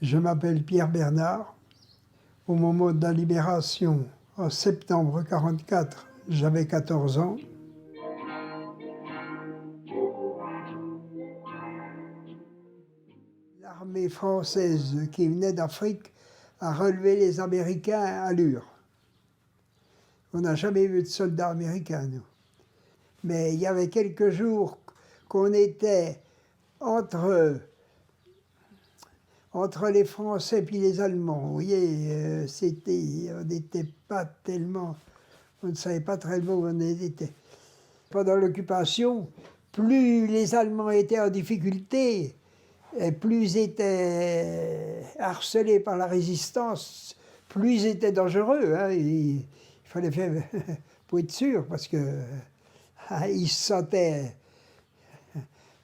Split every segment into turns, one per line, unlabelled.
Je m'appelle Pierre Bernard. Au moment de la libération, en septembre 1944, j'avais 14 ans. L'armée française qui venait d'Afrique a relevé les Américains à Lure. On n'a jamais vu de soldats américains, nous. Mais il y avait quelques jours qu'on était entre les Français et les Allemands. Vous voyez, on n'était pas tellement... On ne savait pas très bien où on était. Pendant l'occupation, plus les Allemands étaient en difficulté, et plus ils étaient harcelés par la résistance, plus ils étaient dangereux. Hein. Il fallait faire pour être sûr, parce que ils se sentaient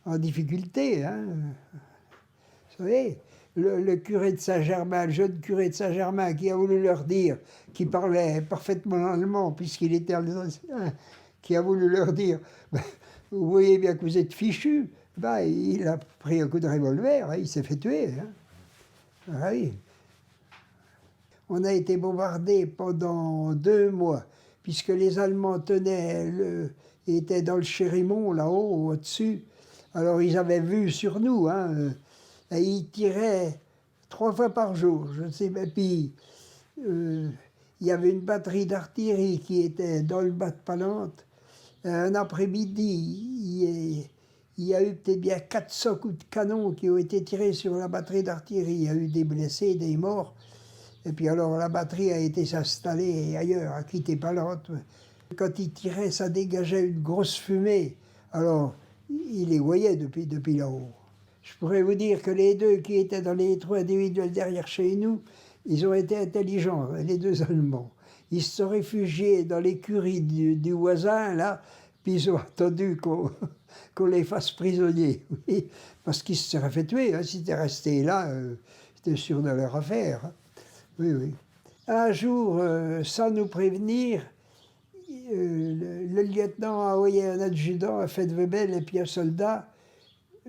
en difficulté. Hein. Vous savez, le curé de Saint-Germain, le jeune curé de Saint-Germain, qui a voulu leur dire, qui parlait parfaitement allemand, puisqu'il était alsacien, qui a voulu leur dire, ben, vous voyez bien que vous êtes fichus, ben, il a pris un coup de revolver, hein, il s'est fait tuer. Hein. Ah oui. On a été bombardés pendant 2 mois, puisque les Allemands étaient dans le Chérimont, là-haut, au-dessus. Alors ils avaient vu sur nous, hein, et ils tiraient 3 fois par jour, je ne sais pas. Puis il y avait une batterie d'artillerie qui était dans le bas de Palante. Un après-midi, il y a eu peut-être bien 400 coups de canon qui ont été tirés sur la batterie d'artillerie. Il y a eu des blessés, des morts. Et puis alors la batterie a été s'installer ailleurs, a quitté Palante. Quand ils tiraient, ça dégageait une grosse fumée. Alors, ils les voyaient depuis là-haut. Je pourrais vous dire que les 2 qui étaient dans les trous individuels derrière chez nous, ils ont été intelligents, les 2 Allemands. Ils se sont réfugiés dans l'écurie du voisin, là, puis ils ont attendu qu'on les fasse prisonniers. Oui, parce qu'ils se seraient fait tuer. Hein. S'ils étaient restés là, c'était sûr de leur affaire. Hein. Oui, oui. Un jour, sans nous prévenir, le lieutenant a envoyé un adjudant, un Feldwebel et puis un soldat.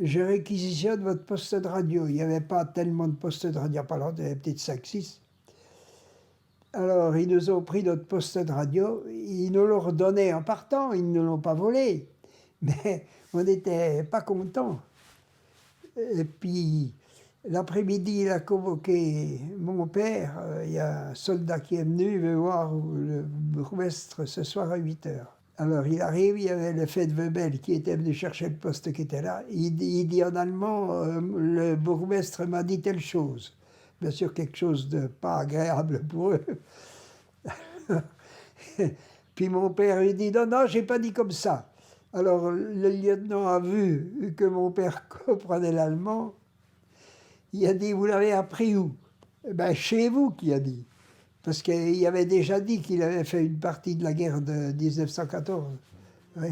Je réquisitionne votre poste de radio. Il n'y avait pas tellement de postes de radio, pas longtemps, il y avait peut-être 5-6. Alors, ils nous ont pris notre poste de radio, ils nous l'ont redonné en partant, ils ne nous l'ont pas volé. Mais on n'était pas contents. Et puis, l'après-midi, il a convoqué mon père. Il y a un soldat qui est venu, il veut voir le bourgmestre ce soir à 8h. Alors il arrive, il y avait le Feldwebel qui était venu chercher le poste qui était là. Il dit en allemand, le bourgmestre m'a dit telle chose. Bien sûr, quelque chose de pas agréable pour eux. Puis mon père lui dit, non, non, j'ai pas dit comme ça. Alors le lieutenant a vu que mon père comprenait l'allemand. Il a dit, vous l'avez appris où? Eh ben, chez vous, qu'il a dit. Parce qu'il avait déjà dit qu'il avait fait une partie de la guerre de 1914. Oui.